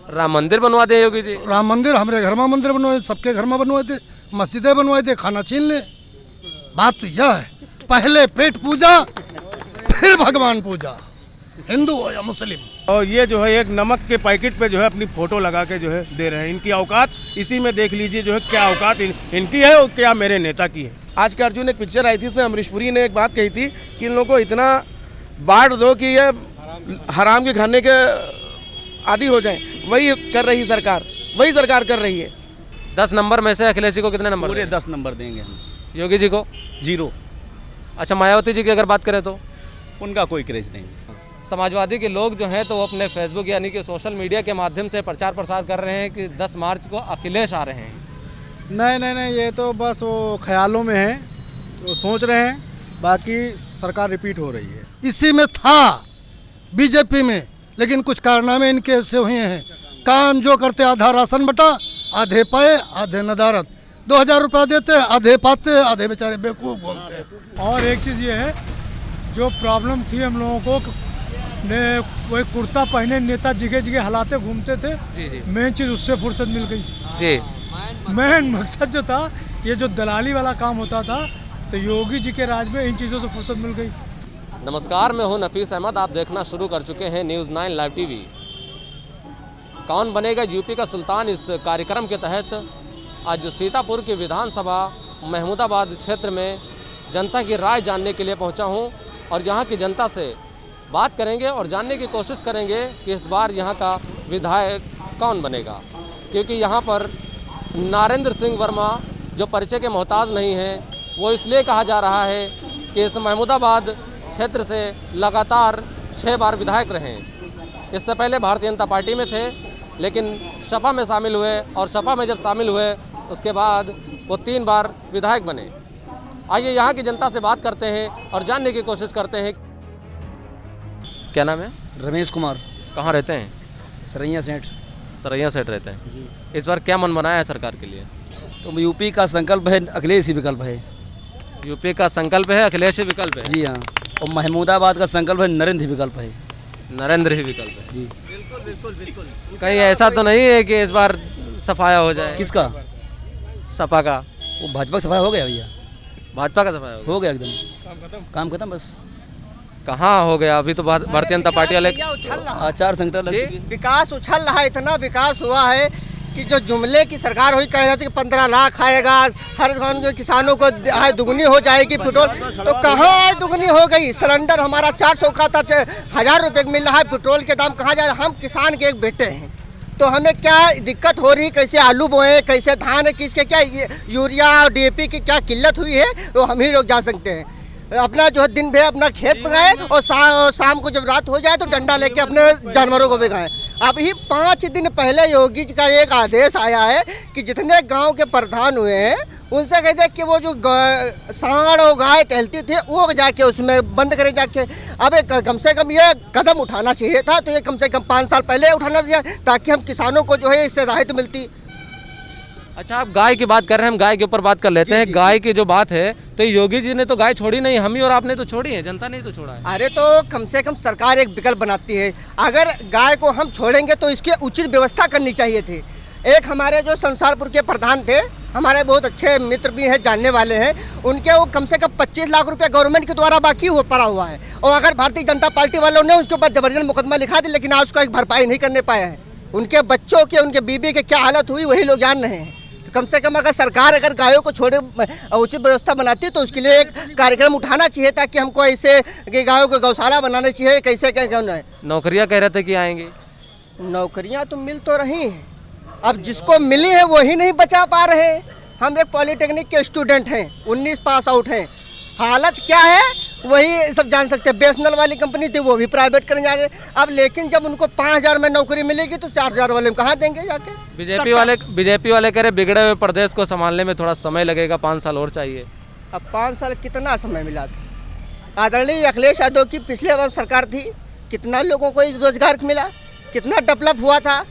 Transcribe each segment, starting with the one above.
राम मंदिर बनवा दे योगी जी। राम मंदिर हमारे घर में मंदिर बनवाए, सबके घर में बनवाए थे, मस्जिदें बनवाए थे, खाना छीन ले। बात तो यह है, पहले पेट पूजा फिर भगवान पूजा, हिंदू हो या मुस्लिम। और ये जो है एक नमक के पैकेट पे जो है अपनी फोटो लगा के जो है दे रहे हैं। इनकी औकात इसी में देख लीजिए जो है क्या औकात इनकी है और क्या मेरे नेता की है। आज के अर्जुन एक पिक्चर आई थी, उसमें अमरीश पुरी ने एक बात कही थी कि इन लोगों को इतना बांट दो कि ये हराम के खाने के आदी हो जाएं। वही कर रही सरकार, वही सरकार कर रही है। 10 नंबर में से अखिलेश जी को कितने नंबर? पूरे 10 नंबर देंगे हम। योगी जी को 0। अच्छा, मायावती जी की अगर बात करें तो उनका कोई क्रेज नहीं। समाजवादी के लोग जो हैं तो वो अपने फेसबुक यानी कि सोशल मीडिया के माध्यम से प्रचार प्रसार कर रहे हैं कि 10 मार्च को अखिलेश आ रहे हैं। नहीं, ये तो बस वो ख्यालों में है, वो सोच रहे हैं, बाकी सरकार रिपीट हो रही है। इसी में था बीजेपी में, लेकिन कुछ कारनामे इनके ऐसे हुए हैं। काम जो करते आधा राशन बटा, आधे पाए आधे नदारत। 2000 रुपया देते, आधे पाते, आधे बेचारे बेवकूफ़ घूमते। और एक चीज़ ये है, जो प्रॉब्लम थी हम लोगों को ने वही कुर्ता पहने नेता जगह जगह हलाते घूमते थे। मेन चीज़ उससे फुर्सत मिल गई जी। मेन मकसद जो था, ये जो दलाली वाला काम होता था, तो योगी जी के राज में इन चीज़ों से फुर्सत मिल गई। नमस्कार, मैं हूं नफीस अहमद। आप देखना शुरू कर चुके हैं न्यूज़ 9 लाइव टीवी। कौन बनेगा यूपी का सुल्तान, इस कार्यक्रम के तहत आज सीतापुर की विधानसभा महमूदाबाद क्षेत्र में जनता की राय जानने के लिए पहुंचा हूं और यहां की जनता से बात करेंगे और जानने की कोशिश करेंगे कि इस बार यहां का विधायक कौन बनेगा। क्योंकि यहां पर नरेंद्र सिंह वर्मा जो परिचय के मोहताज नहीं हैं, वो इसलिए कहा जा रहा है कि इस महमूदाबाद क्षेत्र से लगातार 6 बार विधायक रहे। इससे पहले भारतीय जनता पार्टी में थे, लेकिन सपा में शामिल हुए और सपा में जब शामिल हुए उसके बाद वो 3 बार विधायक बने। आइए यहाँ की जनता से बात करते हैं और जानने की कोशिश करते हैं। क्या नाम है? रमेश कुमार। कहाँ रहते हैं? सरैया सेठ। सरैया सेठ रहते हैं। इस बार क्या मन बनाया है सरकार के लिए? तो यूपी का संकल्प है, अखिलेश ही विकल्प है। यूपी का संकल्प है, अखिलेश ही विकल्प है। जी हाँ। और महमूदाबाद का संकल्प है, नरेंद्र ही विकल्प है। नरेंद्र ही विकल्प है जी। बिल्कुल। कहीं ऐसा तो नहीं है कि इस बार सफाया हो जाए? किसका? सपा का। वो भाजपा का सफाया हो गया भैया। भाजपा का सफाया हो गया एकदम, काम खत्म बस। कहाँ हो गया? अभी तो भारतीय जनता पार्टी वाले आचार संहिता विकास उछल रहा है। इतना विकास हुआ है कि जो जुमले की सरकार हुई, कह रहे थे कि 15 लाख आएगा, हर जो किसानों को आय दुगनी हो जाएगी पेट्रोल, तो कहाँ आय दुगनी हो गई। सिलेंडर हमारा 400 का था, 1000 रुपये मिल रहा है। पेट्रोल के दाम कहाँ जा रहे हैं? हम किसान के एक बेटे हैं, तो हमें क्या दिक्कत हो रही, कैसे आलू बोए, कैसे धान है, किसके क्या यूरिया और DAP की क्या किल्लत हुई है, तो हम ही लोग जा सकते हैं। अपना जो है दिन भर अपना खेत पकाएं और शाम को जब रात हो जाए तो डंडा लेके अपने जानवरों को भगाएं। अभी 5 दिन पहले योगी जी का एक आदेश आया है कि जितने गांव के प्रधान हुए हैं उनसे कहते हैं कि वो जो सांड और गाय टहलती थी वो जाके उसमें बंद करें जाके। अब कम से कम ये कदम उठाना चाहिए था, तो ये कम से कम 5 साल पहले उठाना चाहिए, ताकि हम किसानों को जो है इससे राहत मिलती। अच्छा, आप गाय की बात कर रहे हैं, हम गाय के ऊपर बात कर लेते हैं। गाय की जो बात है, तो योगी जी ने तो गाय छोड़ी नहीं, हम ही और आपने तो छोड़ी है, जनता ने तो छोड़ा है। अरे तो कम से कम सरकार एक विकल्प बनाती है। अगर गाय को हम छोड़ेंगे तो इसकी उचित व्यवस्था करनी चाहिए थी। एक हमारे जो संसारपुर के प्रधान थे, हमारे बहुत अच्छे मित्र भी हैं, जानने वाले हैं, उनके वो कम से कम 25 लाख रुपए गवर्नमेंट के द्वारा बाकी पड़ा हुआ है। और अगर भारतीय जनता पार्टी वालों ने उसके ऊपर जबरदस्त मुकदमा लिखा दिया, लेकिन आज उसका एक भरपाई नहीं करने पाया है। उनके बच्चों के, उनके बीबी के क्या हालत हुई वही लोग जान रहे हैं। कम से कम अगर सरकार अगर गायों को छोड़े उचित व्यवस्था बनाती तो उसके लिए एक कार्यक्रम उठाना चाहिए, ताकि हमको ऐसे कि गायों को गौशाला बनाना चाहिए। कैसे क्या है? नौकरियां कह रहे थे कि आएंगे। नौकरियां तो मिल तो रही हैं, अब जिसको मिली है वही नहीं बचा पा रहे हैं। हम एक पॉलिटेक्निक के स्टूडेंट हैं, 19 पास आउट हैं। हालत क्या है वही सब जान सकते हैं। BSNL वाली कंपनी थी, वो भी प्राइवेट करने जा रहे। अब लेकिन जब उनको 5000 में नौकरी मिलेगी तो 4000 वाले में कहाँ देंगे जाके? बीजेपी वाले कह रहे बिगड़े हुए प्रदेश को संभालने में थोड़ा समय लगेगा, 5 साल और चाहिए। अब 5 साल कितना समय मिला था? आदरणीय अखिलेश यादव की पिछले वर्ष सरकार थी, कितना लोगों को रोजगार मिला, कितना डेवलप हुआ था।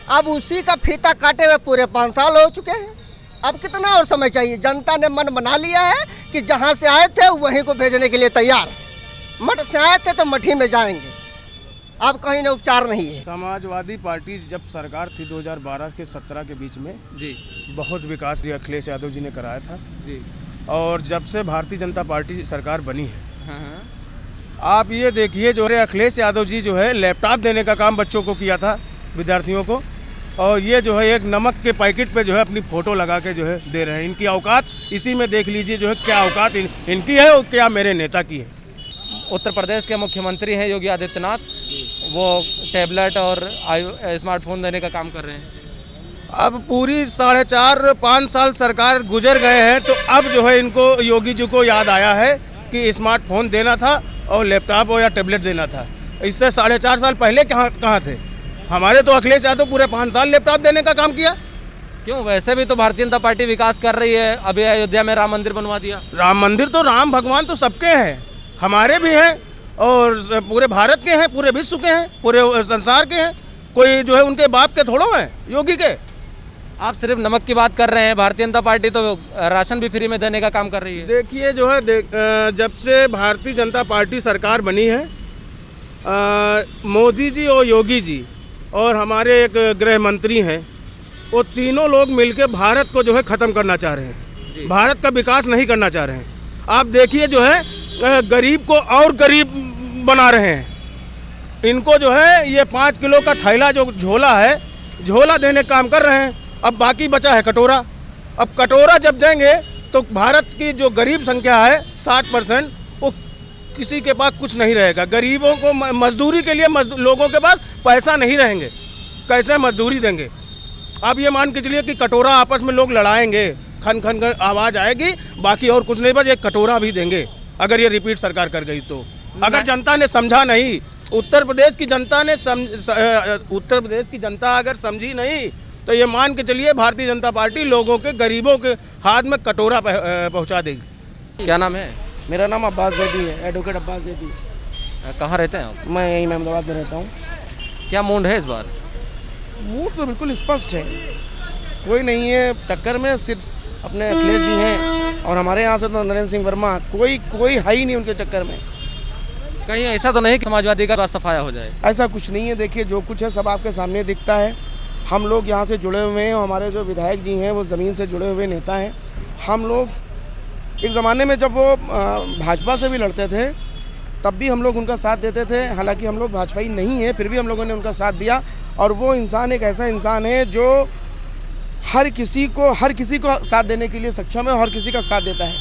अब उसी का फीता काटे हुए पूरे 5 साल हो चुके हैं। अब कितना और समय चाहिए? जनता ने मन बना लिया है कि जहाँ से आए थे वहीं को भेजने के लिए तैयार। मठ से आए थे तो मठी में जाएंगे। अब कहीं ना उपचार नहीं है। समाजवादी पार्टी जब सरकार थी 2012 के 17 के बीच में जी बहुत विकास अखिलेश यादव जी ने कराया था। जी और जब से भारतीय जनता पार्टी सरकार बनी है, हाँ आप ये देखिए जो है अखिलेश यादव जी जो है लैपटॉप देने का काम बच्चों को किया था, विद्यार्थियों को, और ये जो है एक नमक के पैकेट पे जो है अपनी फ़ोटो लगा के जो है दे रहे हैं। इनकी औकात इसी में देख लीजिए जो है क्या औकात इनकी है और क्या मेरे नेता की है। उत्तर प्रदेश के मुख्यमंत्री हैं योगी आदित्यनाथ, वो टैबलेट और स्मार्टफोन देने का काम कर रहे हैं। अब पूरी 4.5-5 साल सरकार गुजर गए हैं, तो अब जो है इनको योगी जी को याद आया है कि स्मार्टफोन देना था और लैपटॉप या टैबलेट देना था। इससे 4.5 साल पहले कहाँ थे? हमारे तो अखिलेश यादव पूरे 5 साल लैपटॉप देने का काम किया। क्यों, वैसे भी तो भारतीय जनता पार्टी विकास कर रही है। अभी अयोध्या में राम मंदिर बनवा दिया। राम मंदिर तो राम भगवान तो सबके हैं, हमारे भी हैं और पूरे भारत के हैं, पूरे विश्व के हैं, पूरे संसार के हैं। कोई जो है उनके बाप के थोड़ो हैं, योगी के। आप सिर्फ नमक की बात कर रहे हैं, भारतीय जनता पार्टी तो राशन भी फ्री में देने का काम कर रही है। देखिए जो है जब से भारतीय जनता पार्टी सरकार बनी है, मोदी जी और योगी जी और हमारे एक गृह मंत्री हैं, वो तीनों लोग मिलकर भारत को जो है ख़त्म करना चाह रहे हैं, भारत का विकास नहीं करना चाह रहे हैं। आप देखिए जो है गरीब को और गरीब बना रहे हैं। इनको जो है ये 5 किलो का थैला जो झोला है, झोला देने का काम कर रहे हैं। अब बाकी बचा है कटोरा। अब कटोरा जब देंगे तो भारत की जो गरीब संख्या है 60%, वो किसी के पास कुछ नहीं रहेगा। गरीबों को मजदूरी के लिए लोगों के पास पैसा नहीं रहेंगे, कैसे मजदूरी देंगे? आप ये मान के चलिए कि कटोरा आपस में लोग लड़ाएंगे, खन खन खन आवाज़ आएगी, बाकी और कुछ नहीं, बस एक कटोरा भी देंगे अगर ये रिपीट सरकार कर गई तो। अगर जनता ने समझा नहीं, उत्तर प्रदेश की जनता अगर समझी नहीं, तो ये मान के चलिए भारतीय जनता पार्टी लोगों के, गरीबों के हाथ में कटोरा पहुंचा देगी। क्या नाम है? मेरा नाम अब्बास जैदी है, एडवोकेट अब्बास जैदी। कहाँ रहते हैं आप? मैं यहीं अहमदाबाद में रहता हूँ। क्या मूड है इस बार? मूड तो बिल्कुल स्पष्ट है, कोई नहीं है टक्कर में, सिर्फ अपने अखिलेश जी हैं और हमारे यहाँ से तो नरेंद्र सिंह वर्मा, कोई है ही नहीं उनके चक्कर में। कहीं ऐसा तो नहीं कि समाजवादी का सफाया हो जाए? ऐसा कुछ नहीं है। देखिए जो कुछ है सब आपके सामने दिखता है। हम लोग यहाँ से जुड़े हुए हैं, हमारे जो विधायक जी हैं वो ज़मीन से जुड़े हुए नेता हैं। हम लोग एक ज़माने में जब वो भाजपा से भी लड़ते थे तब भी हम लोग उनका साथ देते थे। हालांकि हम लोग भाजपाई नहीं हैं, फिर भी हम लोगों ने उनका साथ दिया। और वो इंसान एक ऐसा इंसान है जो हर किसी को साथ देने के लिए सक्षम है और हर किसी का साथ देता है।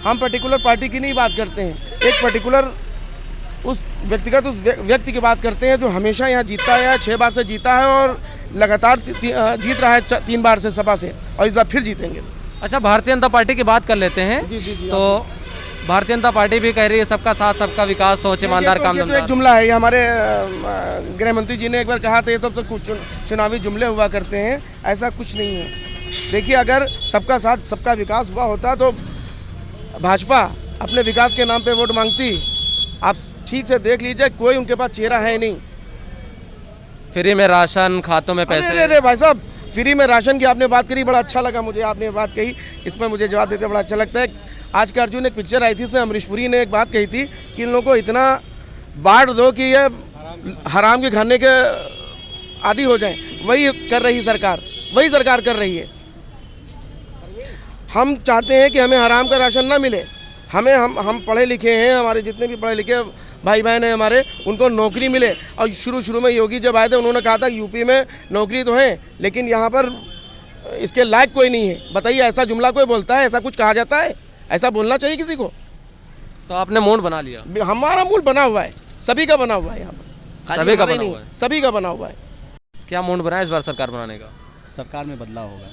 हम पर्टिकुलर पार्टी की नहीं बात करते हैं, एक पर्टिकुलर उस व्यक्ति की बात करते हैं जो हमेशा यहाँ जीतता है, 6 बार से जीता है और लगातार जीत रहा है 3 बार से सभा से, और इस बार फिर जीतेंगे। अच्छा, भारतीय जनता पार्टी की बात कर लेते हैं। जी, तो भारतीय जनता पार्टी भी कह रही है सबका साथ सबका विकास, सोच ईमानदार काम तो एक जुमला है, ये हमारे गृह मंत्री जी ने एक बार कहा था, ये तो कुछ चुनावी जुमले हुआ करते हैं, ऐसा कुछ नहीं है। देखिए अगर सबका साथ सबका विकास हुआ होता तो भाजपा अपने विकास के नाम पे वोट मांगती। आप ठीक से देख लीजिए, कोई उनके पास चेहरा है नहीं। फ्री में राशन, खातों में पैसे। अरे भाई साहब, फ्री में राशन की आपने बात करी, बड़ा अच्छा लगा मुझे आपने बात कही, इस पर मुझे जवाब देते बड़ा अच्छा लगता है। आज के अर्जुन एक पिक्चर आई थी, उसमें अमरीश पुरी ने एक बात कही थी कि इन लोगों को इतना बांट दो कि ये हराम के खाने के आदी हो जाएं। वही कर रही सरकार, वही सरकार कर रही है। हम चाहते हैं कि हमें हराम का राशन ना मिले। हम पढ़े लिखे हैं, हमारे जितने भी पढ़े लिखे भाई बहन हैं हमारे, उनको नौकरी मिले। और शुरू में योगी जब आए थे उन्होंने कहा था यूपी में नौकरी तो है लेकिन यहाँ पर इसके लायक कोई नहीं है। बताइए, ऐसा जुमला कोई बोलता है? ऐसा कुछ कहा जाता है? ऐसा बोलना चाहिए किसी को? तो आपने मूड बना लिया? हमारा मूड बना हुआ है, सभी का बना हुआ है, यहाँ पर सभी का बना हुआ है, सभी का बना हुआ है। क्या मूड बना है इस बार सरकार बनाने का? सरकार में बदलाव होगा।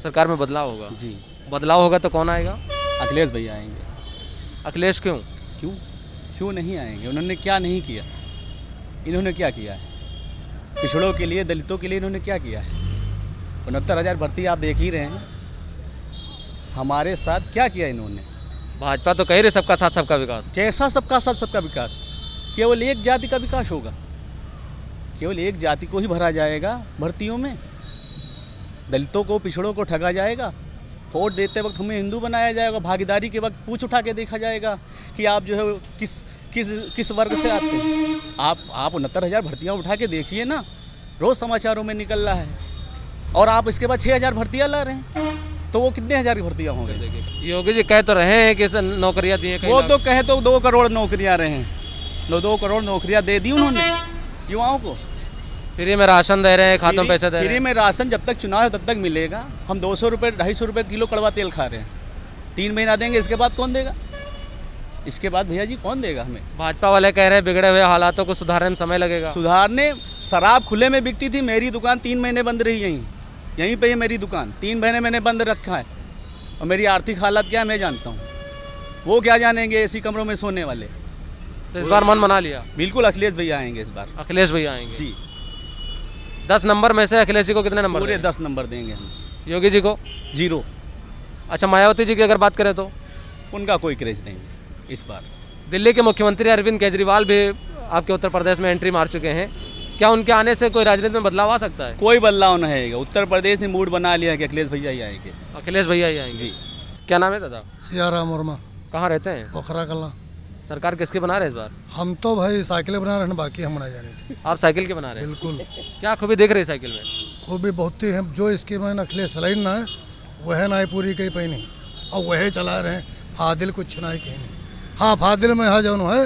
सरकार में बदलाव होगा जी। बदलाव होगा तो कौन आएगा? अखिलेश भैया आएंगे। अखिलेश क्यों? क्यों नहीं आएंगे? उन्होंने क्या नहीं किया? इन्होंने क्या किया है? पिछड़ों के लिए, दलितों के लिए इन्होंने क्या किया है? 69,000 भर्ती आप देख ही रहे हैं। हमारे साथ क्या किया इन्होंने? भाजपा तो कह रही सबका साथ सबका विकास। कैसा सबका साथ सबका विकास? केवल एक जाति का विकास होगा, केवल एक जाति को ही भरा जाएगा भर्तियों में, दलितों को, पिछड़ों को ठगा जाएगा। वोट देते वक्त हमें हिंदू बनाया जाएगा, भागीदारी के वक्त पूछ उठा के देखा जाएगा कि आप जो है किस वर्ग से आते हैं? आप 69,000 भर्तियाँ उठा के देखिए ना, रोज़ समाचारों में निकल रहा है। और आप इसके बाद 6,000 भर्तियाँ ला रहे हैं, तो वो कितने हज़ार की भर्तियाँ होंगी? देखिए, योगी जी कह तो रहे हैं कि नौकरियाँ दी हैं, वो तो कहे तो 2 करोड़ नौकरियाँ रहे हैं, 2 करोड़ नौकरियाँ दे दी उन्होंने युवाओं को। फ्री में राशन दे रहे हैं, खातों में पैसे दे रहे फ्री हैं। में राशन जब तक चुनाव है तब तक मिलेगा। हम 200 रुपये 250 रुपये किलो कड़वा तेल खा रहे हैं, 3 महीना देंगे, इसके बाद कौन देगा? इसके बाद भैया जी कौन देगा हमें? भाजपा वाले कह रहे हैं बिगड़े हुए हालातों को सुधारने में समय लगेगा। सुधारने, शराब खुले में बिकती थी, मेरी दुकान 3 महीने बंद रही यहीं पे है मेरी दुकान, 3 महीने मैंने बंद रखा है। और मेरी आर्थिक हालत क्या है मैं जानता हूँ, वो क्या जानेंगे एसी कमरों में सोने वाले। तो इस बार मन बना लिया? बिल्कुल अखिलेश भैया आएंगे इस बार। अखिलेश भैया आएंगे जी। 10 नंबर में से अखिलेश जी को कितने नंबर? पूरे 10 नंबर देंगे हम। योगी जी को 0। अच्छा, मायावती जी की अगर बात करें तो? उनका कोई क्रेज नहीं इस बार। दिल्ली के मुख्यमंत्री अरविंद केजरीवाल भी आपके उत्तर प्रदेश में एंट्री मार चुके हैं, क्या उनके आने से कोई राजनीति में बदलाव आ सकता है? कोई बदलाव नहीं आएगा। उत्तर प्रदेश ने मूड बना लिया है कि अखिलेश भैया ही आएंगे। अखिलेश भैया ही आएंगे जी। क्या नाम है दादा? सियाराम वर्मा, कहाँ रहते हैं? पोखरा कला। सरकार किसकी बना रहे हैं इस बार? हम तो भाई साइकिलें बना रहे हैं, बाकी हम बना जा रहे थे। आप साइकिल के बना रहे हैं? बिल्कुल। क्या खूबी देख रहे हैं साइकिल में? खूबी बहुत ही है, जो स्कीम है अखिलेश लाइन ना है वह ना पूरी कहीं पे नहीं, और वह चला रहे हैं। फादिल कुछ ना ही कहीं नहीं। हाँ, फादिल में हाँ जो है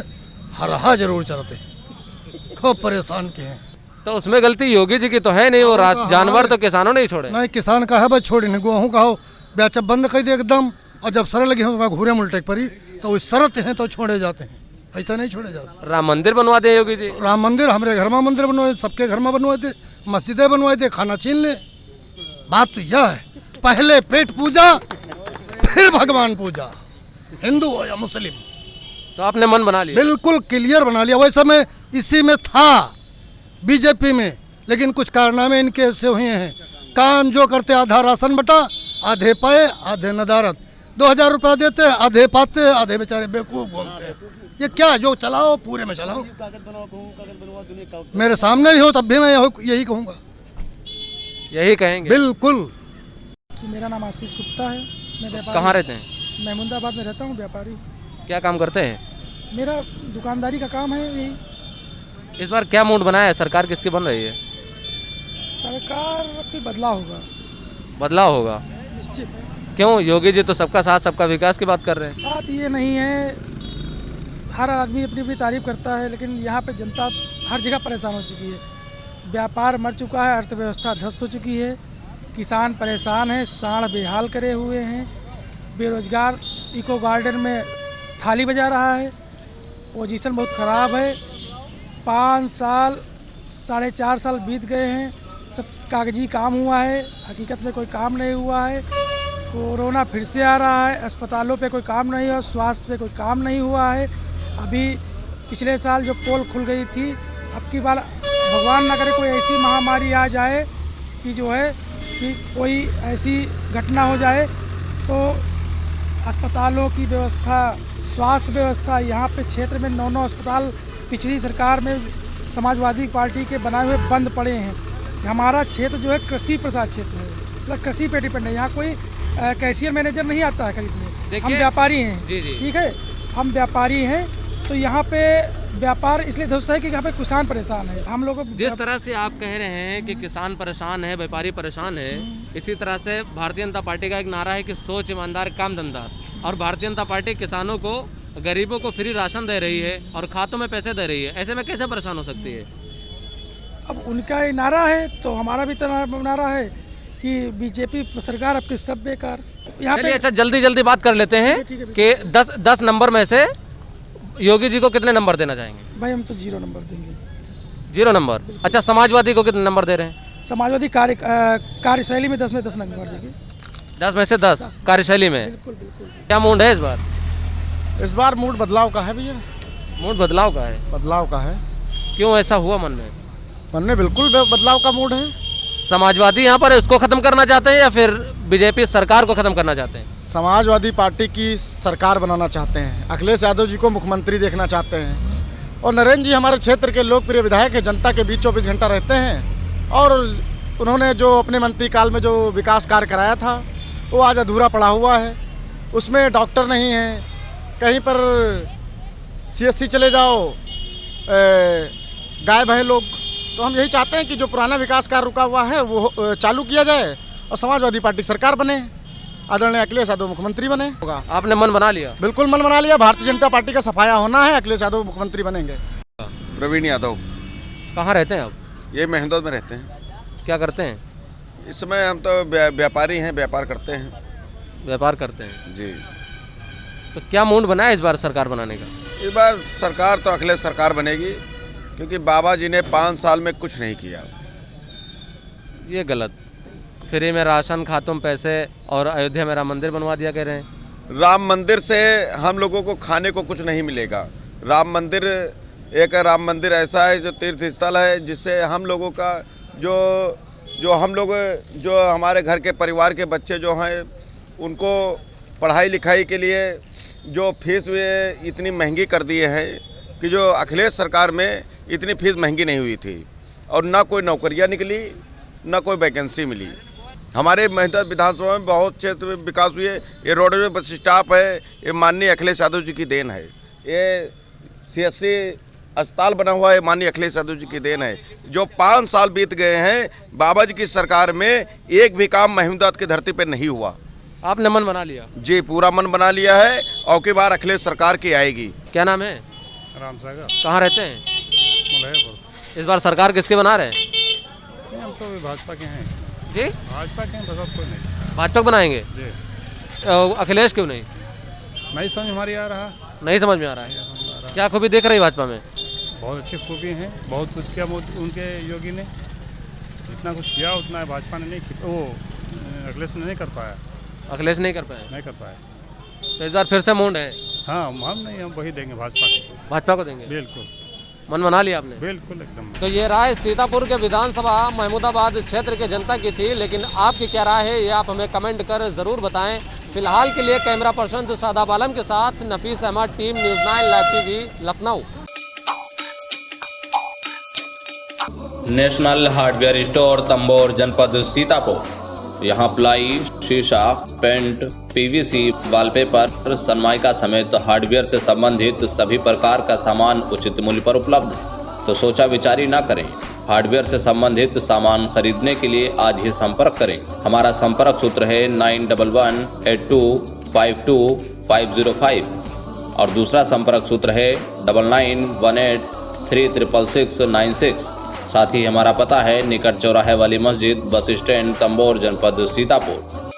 हरहा जरूर चलते हैं, खूब परेशान किए हैं। तो उसमें गलती योगी जी की तो है नहीं, वो जानवर तो किसानों ने ही छोड़े। नहीं, किसान का है बस छोड़ी नहीं, गेहूँ का हो बेचा बंद कर दे एकदम, और जब सर लगे हैं घूरे मुल्टे परी तो उस शरत हैं तो छोड़े जाते हैं, ऐसा नहीं छोड़े जाते। राम मंदिर बनवा दे योगी जी। राम मंदिर हमारे घर में मंदिर बनवाए, सबके घर में बनवाए थे, मस्जिदें बनवाए थे, खाना छीन ले। बात तो यह है, पहले पेट पूजा फिर भगवान पूजा, हिंदू हो या मुस्लिम। तो आपने मन बना लिया? बिल्कुल क्लियर बना लिया। वैसे मैं इसी में था बीजेपी में, लेकिन कुछ कारनामे इनके ऐसे हुए हैं, काम जो करते आधा राशन बटा, आधे पाए आधे नदारत। 2000 रुपया देते, आधे पाते, आधे बेचारे बेवकूफ घूमते हैं। ये क्या, जो चलाओ पूरे में चलाओ। मेरे सामने भी हो तब भी मैं यही कहूँगा। यही कहेंगे? बिल्कुल। मेरा नाम आशीष गुप्ता है, मैं व्यापारी। कहाँ रहते हैं? महमूदाबाद में रहता हूँ, व्यापारी। क्या काम करते हैं? मेरा दुकानदारी का काम है यही। इस बार क्या मूड बनाया है? सरकार किसकी बन रही है? सरकार की बदलाव होगा। बदलाव होगा? निश्चित। क्यों? योगी जी तो सबका साथ सबका विकास की बात कर रहे हैं। बात ये नहीं है, हर आदमी अपनी अपनी तारीफ करता है, लेकिन यहाँ पे जनता हर जगह परेशान हो चुकी है। व्यापार मर चुका है, अर्थव्यवस्था ध्वस्त हो चुकी है, किसान परेशान है, साढ़ बेहाल करे हुए हैं, बेरोजगार इको गार्डन में थाली बजा रहा है, पोजीशन बहुत ख़राब है। 5 साल 4.5 साल बीत गए हैं, सब कागजी काम हुआ है, हकीकत में कोई काम नहीं हुआ है। कोरोना फिर से आ रहा है, अस्पतालों पे कोई काम नहीं हुआ, स्वास्थ्य पे कोई काम नहीं हुआ है। अभी पिछले साल जो पोल खुल गई थी, अब की बार भगवान न करे कोई ऐसी महामारी आ जाए कि जो है कि कोई ऐसी घटना हो जाए तो अस्पतालों की व्यवस्था, स्वास्थ्य व्यवस्था, यहाँ पे क्षेत्र में 9 अस्पताल पिछली सरकार में समाजवादी पार्टी के बनाए हुए बंद पड़े हैं। हमारा क्षेत्र जो है कृषि प्रसाद क्षेत्र है, मतलब कृषि पे डिपेंड है। यहाँ कोई कैशियर मैनेजर नहीं आता है खरीदने, हम व्यापारी हैं। जी जी। ठीक है, हम व्यापारी हैं, तो यहाँ पे व्यापार इसलिए ध्वस्त है कि यहाँ पे किसान परेशान है। हम लोग जिस तरह से आप कह रहे हैं कि किसान परेशान है, व्यापारी परेशान है, इसी तरह से भारतीय जनता पार्टी का एक नारा है कि सोच ईमानदार काम धंधा, और भारतीय जनता पार्टी किसानों को, गरीबों को फ्री राशन दे रही है और खातों में पैसे दे रही है। ऐसे में कैसे परेशान हो सकती है? अब उनका ये नारा है तो हमारा भी तो नारा है कि बीजेपी सरकार आपके सब बेकार। यहाँ पे अच्छा, जल्दी जल्दी बात कर लेते हैं कि 10 नंबर में से योगी जी को कितने नंबर देना चाहेंगे? भाई हम तो 0 नंबर देंगे। 0 नंबर? अच्छा, समाजवादी को कितने नंबर दे रहे हैं? समाजवादी कार्यशैली में 10 में 10 नंबर देंगे। 10 में से 10 कार्यशैली में? बिल्कुल बिल्कुल। क्या मूड है इस बार? इस बार मूड बदलाव का है भैया। मूड बदलाव का है? बदलाव का है। क्यों ऐसा हुआ मन में? मन में बिल्कुल बदलाव का मूड है। समाजवादी यहाँ पर इसको खत्म करना चाहते हैं या फिर बीजेपी सरकार को खत्म करना चाहते हैं? समाजवादी पार्टी की सरकार बनाना चाहते हैं, अखिलेश यादव जी को मुख्यमंत्री देखना चाहते हैं, और नरेंद्र जी हमारे क्षेत्र के लोकप्रिय विधायक हैं, जनता के बीच 24 घंटा रहते हैं, और उन्होंने जो अपने मंत्रीकाल में जो विकास कार्य कराया था वो आज अधूरा पड़ा हुआ है। उसमें डॉक्टर नहीं है, कहीं पर CSC चले जाओ, गायब है लोग। तो हम यही चाहते हैं कि जो पुराना विकास कार्य रुका हुआ है वो चालू किया जाए और समाजवादी पार्टी सरकार बने, आदरणीय अखिलेश यादव मुख्यमंत्री बने। होगा। आपने मन बना लिया? बिल्कुल मन बना लिया। भारतीय जनता पार्टी का सफाया होना है, अखिलेश यादव मुख्यमंत्री बनेंगे। प्रवीण यादव। कहाँ रहते हैं आप? ये महमदौद में रहते हैं। क्या करते हैं इस समय? हम तो व्यापारी हैं, व्यापार करते हैं। व्यापार करते हैं जी। तो क्या मूड बना है इस बार सरकार बनाने का? इस बार सरकार तो अखिलेश सरकार बनेगी, क्योंकि बाबा जी ने 5 साल में कुछ नहीं किया। ये गलत। फ्री में राशन, खातों में पैसे और अयोध्या में राम मंदिर बनवा दिया कह रहे हैं। राम मंदिर से हम लोगों को खाने को कुछ नहीं मिलेगा। राम मंदिर ऐसा है जो तीर्थ स्थल है, जिससे हम लोगों का जो हमारे घर के परिवार के बच्चे जो हैं, उनको पढ़ाई लिखाई के लिए जो फीस वे इतनी महंगी कर दिए हैं कि जो अखिलेश सरकार में इतनी फीस महंगी नहीं हुई थी, और ना कोई नौकरियां निकली, ना कोई वैकेंसी मिली। हमारे महमदौद विधानसभा में बहुत क्षेत्र में विकास हुए। ये रोडवे बस स्टॉप है, ये माननीय अखिलेश यादव जी की देन है। ये CSC अस्पताल बना हुआ है, माननीय अखिलेश यादव जी की देन है। जो 5 साल बीत गए हैं बाबा जी की सरकार में, एक भी काम महमदौद की धरती पर नहीं हुआ। आपने मन बना लिया? जी, पूरा मन बना लिया है। और की बार अखिलेश सरकार की आएगी। क्या नाम है? राम सागर। कहाँ रहते हैं? मलयपुर। इस बार सरकार किसके बना रहे हैं? हम तो भाजपा के हैं। जी, भाजपा के हैं, बस अब कोई नहीं। भाजपा बनाएंगे जी। अखिलेश क्यों नहीं? नहीं समझ हमारी आ रहा। नहीं समझ में आ रहा है। क्या खूबी देख रही भाजपा में? बहुत अच्छी खूबी हैं, बहुत कुछ किया उनके योगी ने। जितना कुछ किया उतना भाजपा ने नहीं किया, वो अखिलेश ने नहीं कर पाया। अखिलेश नहीं कर पाए? नहीं कर पाया। तो इस बार फिर से मूड है? हाँ, हम वही देंगे, भाजपा को देंगे। बिल्कुल। मन बना लिया आपने? बिल्कुल, एकदम। तो ये राय सीतापुर के विधानसभा महमूदाबाद क्षेत्र के जनता की थी, लेकिन आपकी क्या राय है ये आप हमें कमेंट कर ज़रूर बताएं। फिलहाल के लिए कैमरा पर्सन शादाब आलम के साथ Nafees Ahmad, team news 9 live TV, Lucknow. National Hardware Store Tambaur, जनपद सीतापुर। यहाँ प्लाई, शीशा, पेंट, PVC, वॉलपेपर, सनमाइका समेत हार्डवेयर से संबंधित सभी प्रकार का सामान उचित मूल्य पर उपलब्ध है। तो सोचा विचारी ना करें, हार्डवेयर से संबंधित सामान खरीदने के लिए आज ही संपर्क करें। हमारा संपर्क सूत्र है 9112825505 और दूसरा संपर्क सूत्र है 9918366696। साथ ही हमारा पता है निकट चौराहे वाली मस्जिद, बस स्टैंड, तंबोर, जनपद सीतापुर।